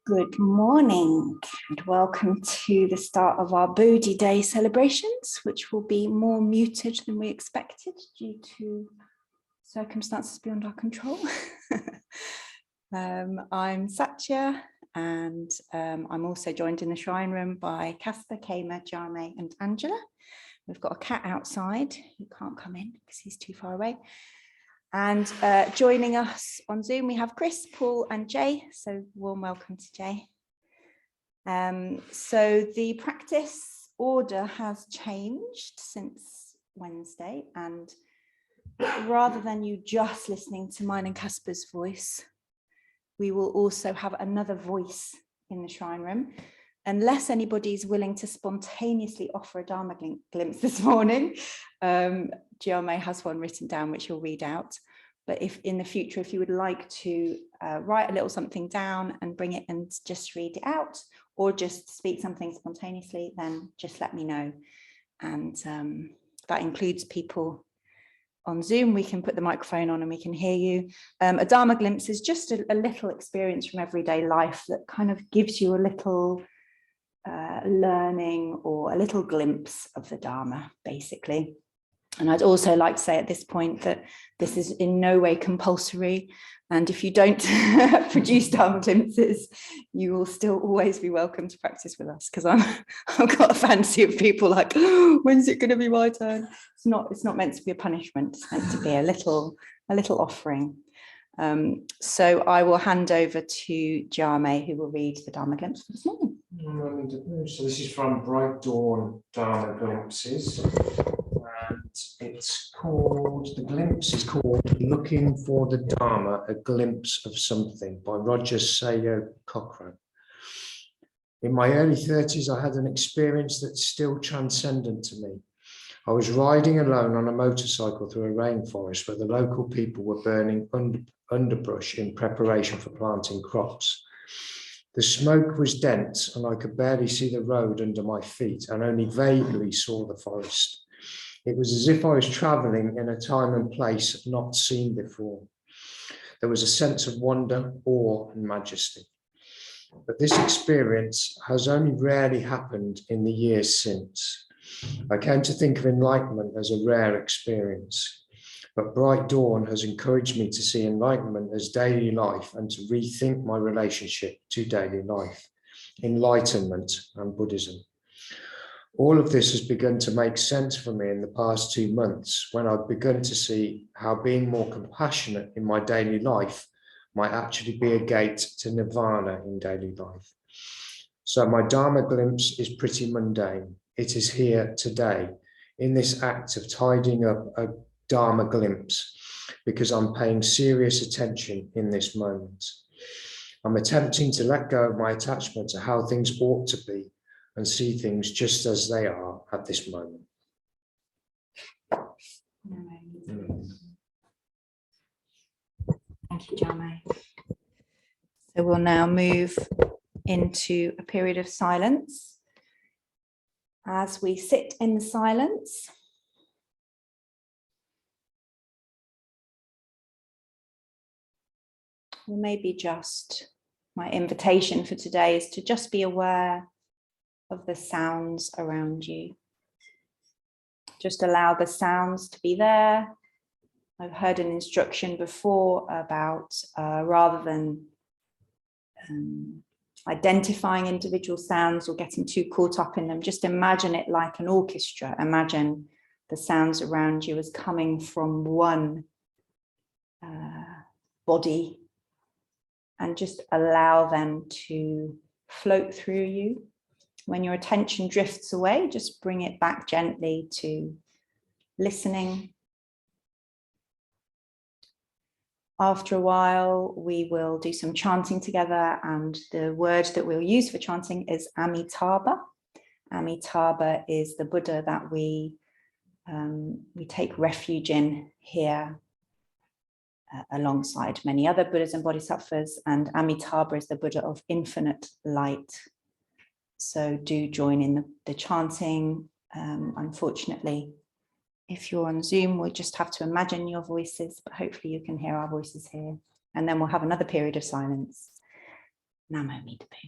Good morning and welcome to the start of our Bodhi Day celebrations, which will be more muted than we expected due to circumstances beyond our control. I'm Satya and I'm also joined in the shrine room by Casper, Kama, Jame and Angela. We've got a cat outside who can't come in because he's too far away. And joining us on Zoom, we have Chris, Paul and Jay. So warm welcome to Jay. So the practice order has changed since Wednesday. And rather than you just listening to mine and Casper's voice, we will also have another voice in the shrine room. Unless anybody's willing to spontaneously offer a Dharma glimpse this morning, Jame has one written down which he'll read out. But if in the future, if you would like to write a little something down and bring it and just read it out, or just speak something spontaneously, then just let me know. And that includes people on Zoom. We can put the microphone on and we can hear you. A Dharma glimpse is just a little experience from everyday life that kind of gives you a little learning or a little glimpse of the Dharma, basically. And I'd also like to say at this point that this is in no way compulsory. And if you don't produce Dharma glimpses, you will still always be welcome to practice with us, because I've got a fancy of people like, oh, when's it going to be my turn? It's not meant to be a punishment. It's meant to be a little offering. So I will hand over to Jame, who will read the Dharma glimpse for this morning. So this is from Bright Dawn Dharma Glimpses, and it's called, the glimpse is called Looking for the Dharma, A Glimpse of Something by Roger Sayo Cochrane. In my early 30s, I had an experience that's still transcendent to me. I was riding alone on a motorcycle through a rainforest where the local people were burning underbrush in preparation for planting crops. The smoke was dense and I could barely see the road under my feet and only vaguely saw the forest. It was as if I was traveling in a time and place not seen before. There was a sense of wonder, awe and majesty. But this experience has only rarely happened in the years since. I came to think of enlightenment as a rare experience. But Bright Dawn has encouraged me to see enlightenment as daily life and to rethink my relationship to daily life, enlightenment and Buddhism. All of this has begun to make sense for me in the past 2 months, when I've begun to see how being more compassionate in my daily life might actually be a gate to nirvana in daily life. So my Dharma glimpse is pretty mundane. It is here today in this act of tidying up a Dharma glimpse, because I'm paying serious attention in this moment. I'm attempting to let go of my attachment to how things ought to be and see things just as they are at this moment. Thank you, Jame. So we'll now move into a period of silence. As we sit in the silence, or maybe just my invitation for today is to just be aware of the sounds around you. Just allow the sounds to be there. I've heard an instruction before about rather than identifying individual sounds or getting too caught up in them, just imagine it like an orchestra. Imagine the sounds around you as coming from one body, and just allow them to float through you. When your attention drifts away, just bring it back gently to listening. After a while, we will do some chanting together, and the word that we'll use for chanting is Amitabha. Amitabha is the Buddha that we take refuge in here, alongside many other Buddhas and Bodhisattvas, and Amitabha is the Buddha of infinite light. So do join in the chanting. Unfortunately, if you're on Zoom, we'll just have to imagine your voices, but hopefully you can hear our voices here. And then we'll have another period of silence. Namo Amitabha.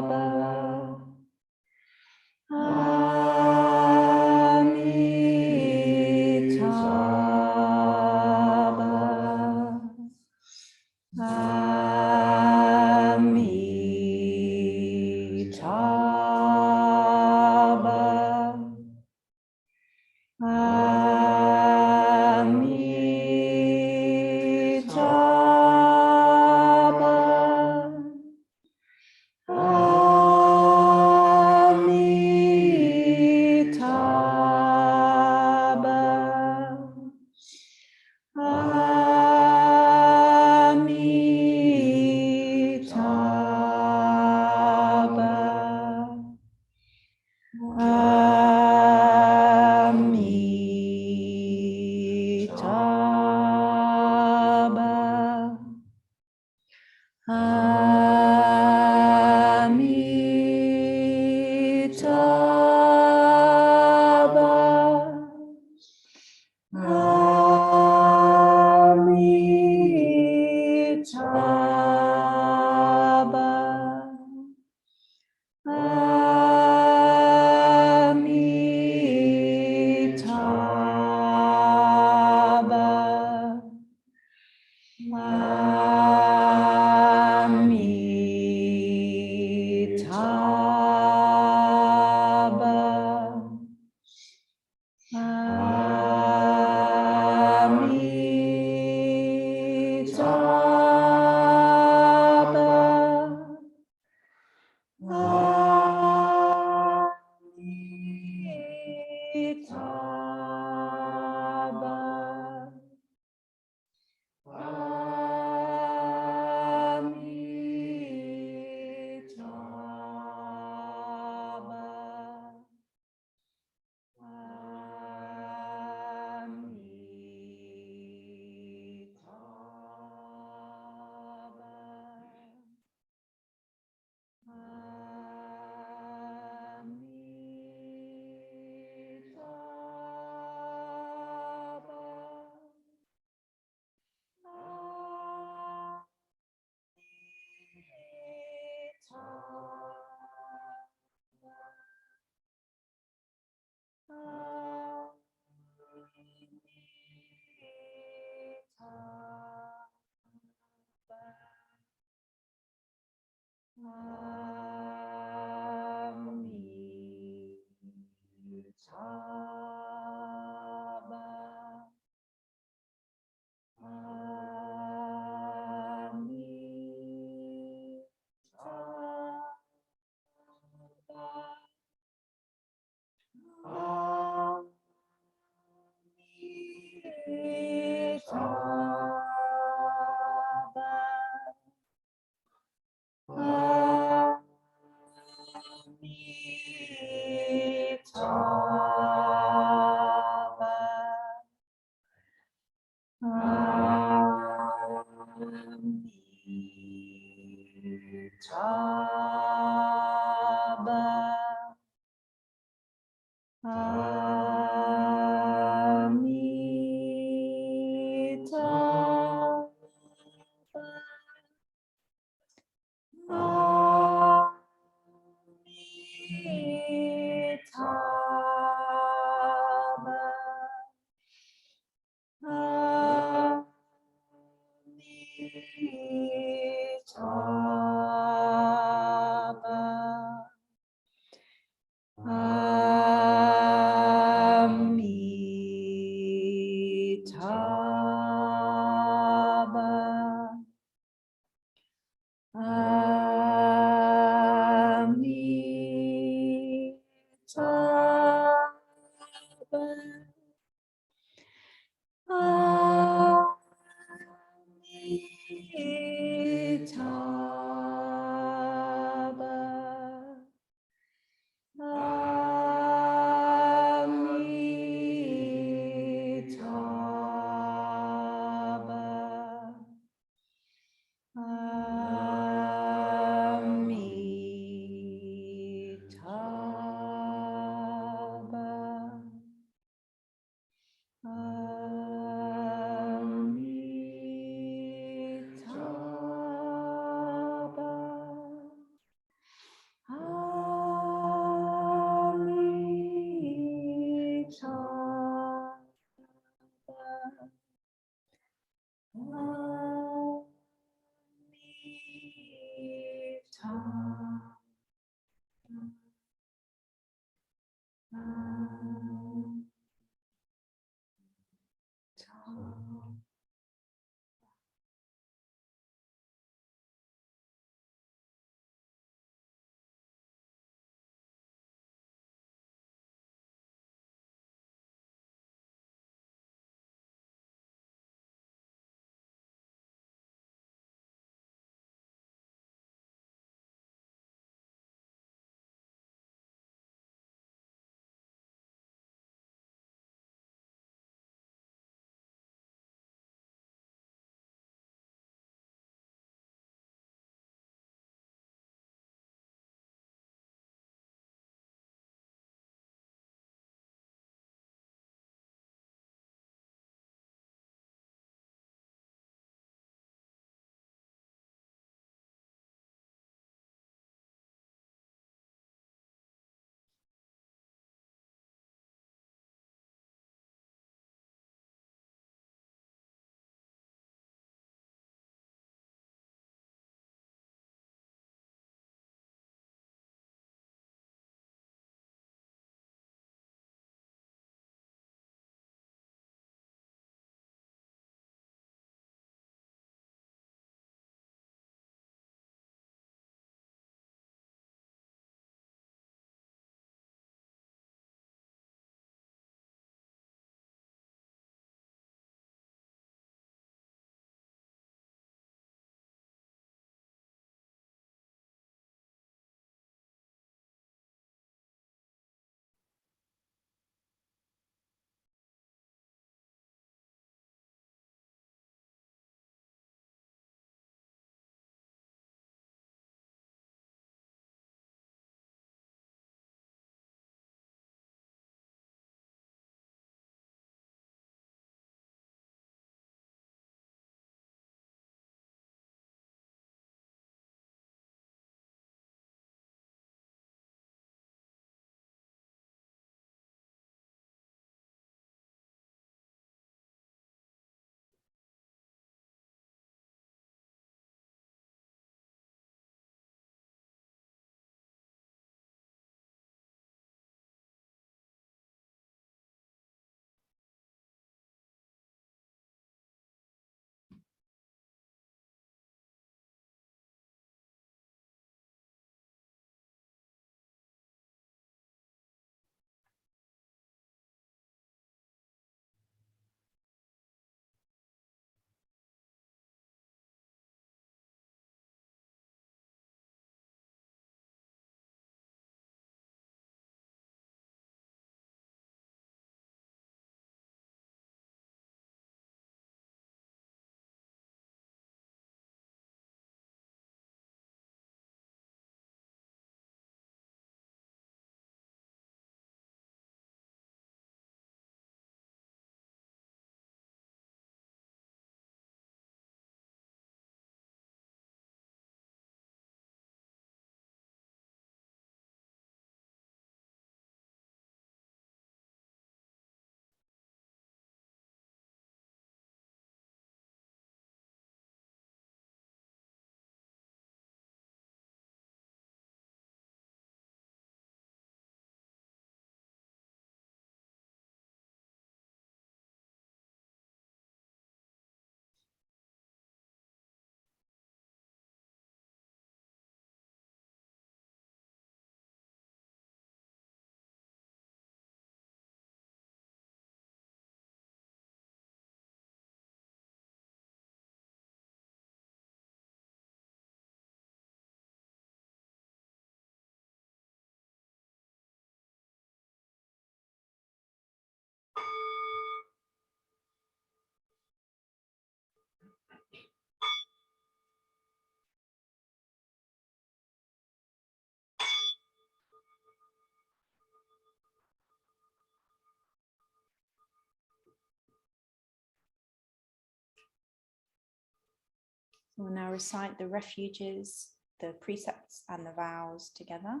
We'll now recite the refuges, the precepts and the vows together.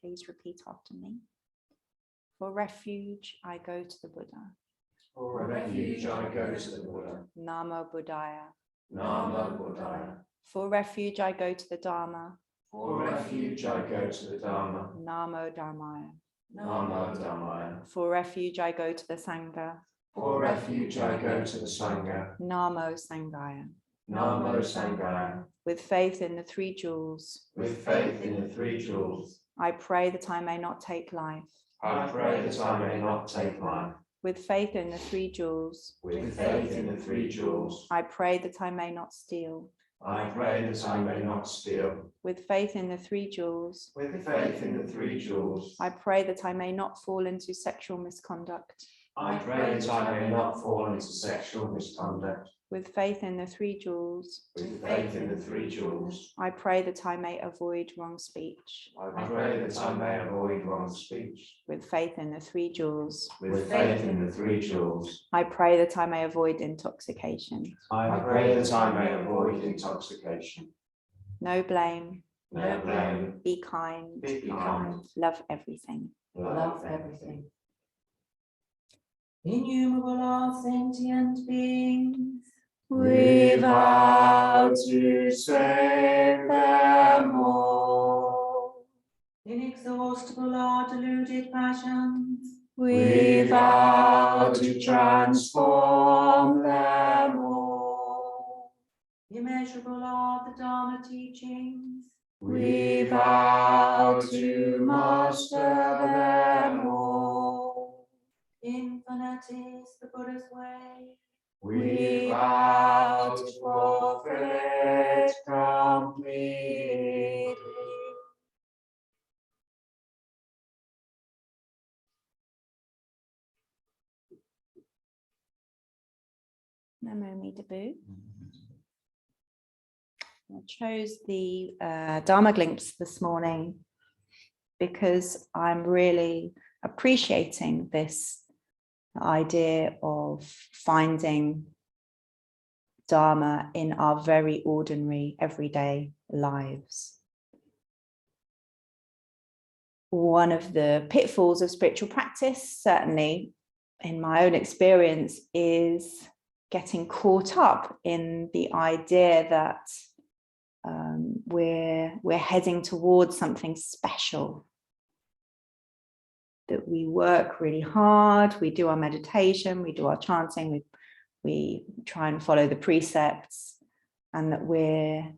Please repeat after me. For refuge, I go to the Buddha. For refuge, I go to the Buddha. Namo Buddhaya. Namo Buddhaya. For refuge, I go to the Dharma. For refuge, I go to the Dharma. Namo Dharmaya. Namo Dhammaya. For refuge I go to the Sangha. For refuge I go to the Sangha. Namo Sanghaya. Namo Sanghaya. With faith in the three jewels, With faith in the three jewels, I pray that I may not take life. I pray that I may not take life. With faith in the three jewels, With faith in the three jewels, I pray that I may not steal. I pray that I may not steal. With faith in the three jewels, With faith in the three jewels, I pray that I may not fall into sexual misconduct. I pray that I may not fall into sexual misconduct. With faith in the three jewels, With faith in the three jewels, I pray that I may avoid wrong speech. I pray that I may avoid wrong speech. With faith in the three jewels, With faith in the three jewels, I pray that I may avoid intoxication. I pray that I may avoid intoxication. No blame, No blame, be kind, be kind, love everything. love everything. Innumerable are sentient beings. We vow to save them all. Inexhaustible are deluded passions. We vow to transform them all. Immeasurable are the Dharma teachings. We vow to master them all. Infinite is the Buddha's way. We vow to fulfill it completely. Namo Amitabha. I chose the Dharma Glimpse this morning because I'm really appreciating this idea of finding Dharma in our very ordinary, everyday lives. One of the pitfalls of spiritual practice, certainly in my own experience, is getting caught up in the idea that we're heading towards something special, that we work really hard, we do our meditation, we do our chanting, we try and follow the precepts, and that we're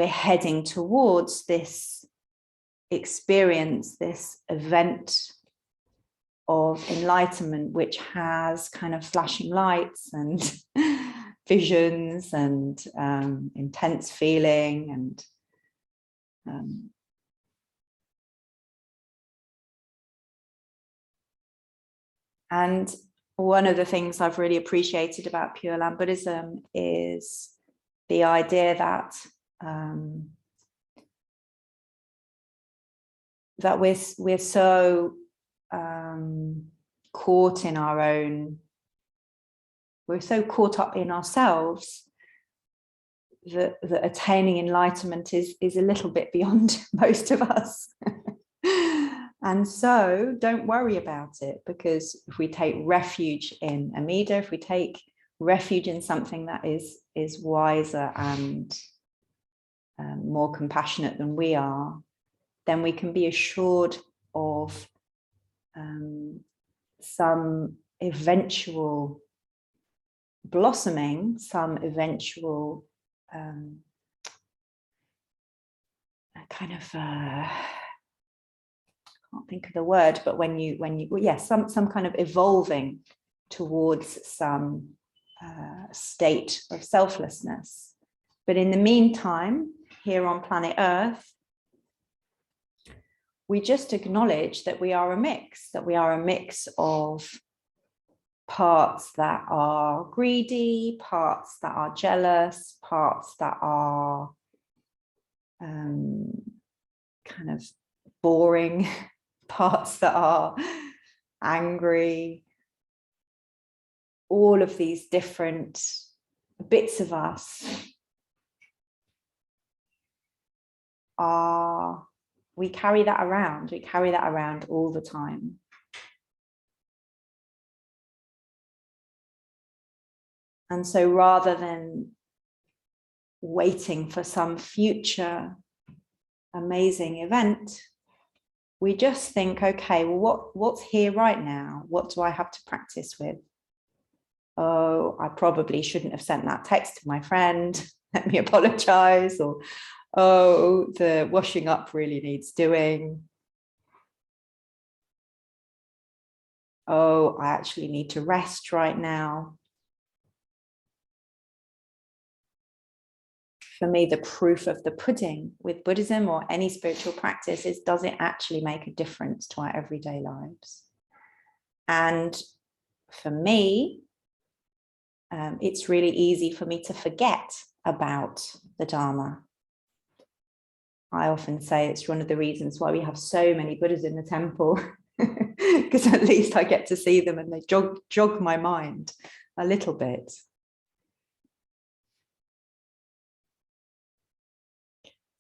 heading towards this experience, this event of enlightenment, which has kind of flashing lights and visions and intense feeling and one of the things I've really appreciated about Pure Land Buddhism is the idea that that we're so caught in our own, we're so caught up in ourselves that attaining enlightenment is a little bit beyond most of us. And so don't worry about it, because if we take refuge in Amida, if we take refuge in something that is wiser and more compassionate than we are, then we can be assured of some eventual blossoming, some eventual kind of I can't think of the word, but when you some kind of evolving towards some state of selflessness. But in the meantime, here on planet Earth, we just acknowledge that we are a mix of parts that are greedy, parts that are jealous, parts that are kind of boring, parts that are angry. All of these different bits of us we carry that around all the time. And so rather than waiting for some future amazing event, we just think, okay, well, what's here right now? What do I have to practice with? Oh, I probably shouldn't have sent that text to my friend. Let me apologize. Or, oh, the washing up really needs doing. Oh, I actually need to rest right now. For me, the proof of the pudding with Buddhism or any spiritual practice is, does it actually make a difference to our everyday lives? And for me, it's really easy for me to forget about the Dharma. I often say it's one of the reasons why we have so many Buddhas in the temple, because at least I get to see them and they jog my mind a little bit.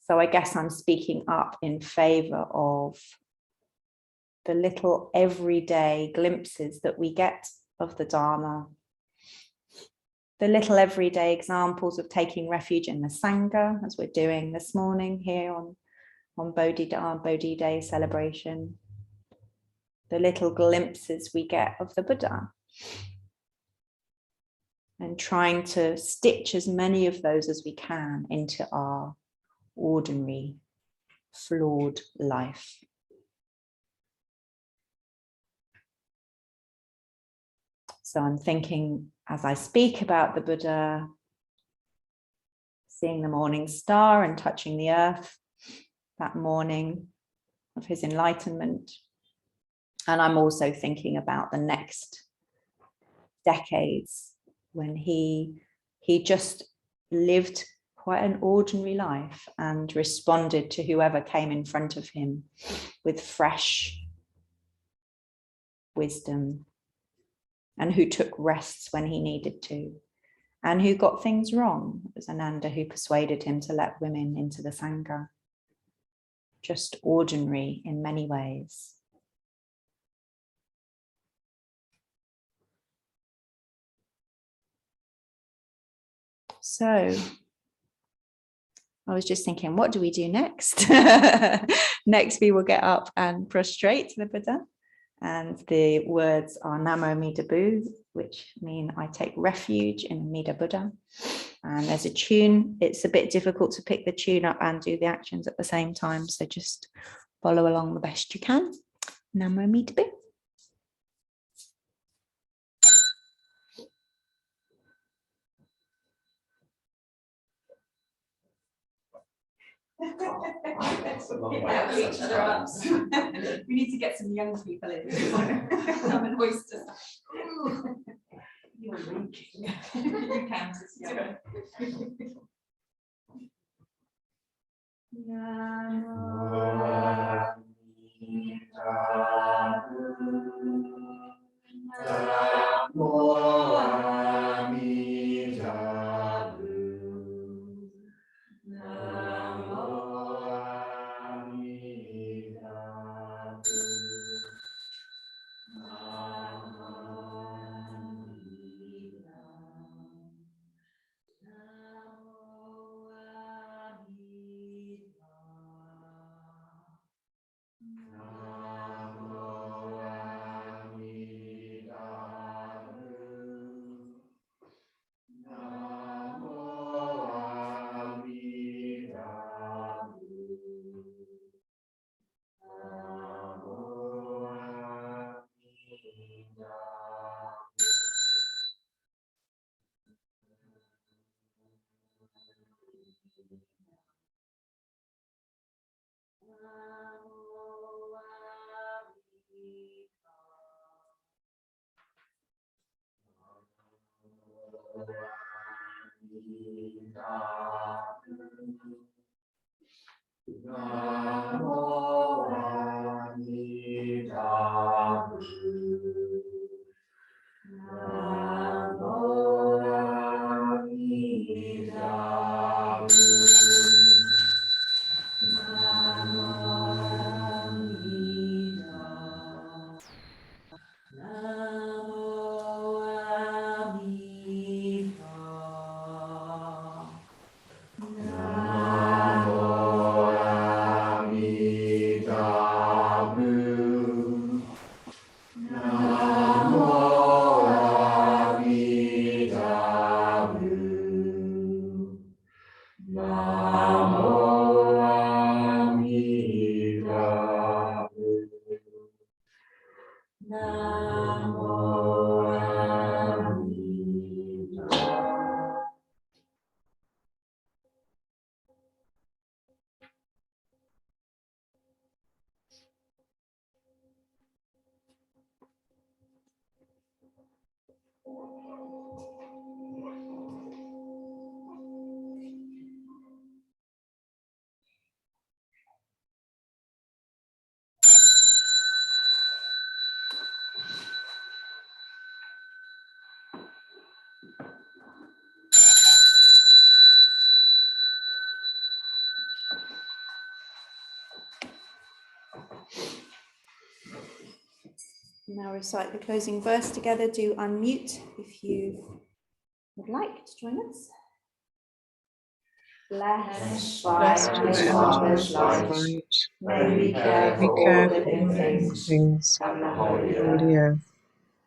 So I guess I'm speaking up in favor of the little everyday glimpses that we get of the Dharma, the little everyday examples of taking refuge in the Sangha, as we're doing this morning here on Bodhi Day celebration, the little glimpses we get of the Buddha, and trying to stitch as many of those as we can into our ordinary, flawed life. So I'm thinking, as I speak about the Buddha, seeing the morning star and touching the earth that morning of his enlightenment. And I'm also thinking about the next decades when he just lived quite an ordinary life and responded to whoever came in front of him with fresh wisdom, and who took rests when he needed to, and who got things wrong. It was Ananda who persuaded him to let women into the Sangha. Just ordinary in many ways. So I was just thinking, what do we do next? Next, we will get up and prostrate to the Buddha. And the words are Namo Amitabha, which mean I take refuge in Amida Buddha. And there's a tune. It's a bit difficult to pick the tune up and do the actions at the same time. So just follow along the best you can. Namo Amitabha. We need to get some young people in. I'm an oyster. You're winking. You count as young. Namo Amitabha. Now recite the closing verse together. Do unmute if you would like to join us. Blessed by Blessed Father's light, light, may we care be for all careful living of things things and the holy on earth. the earth.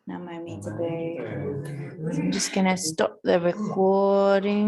Namo Amitabha. I'm just going to stop the recording.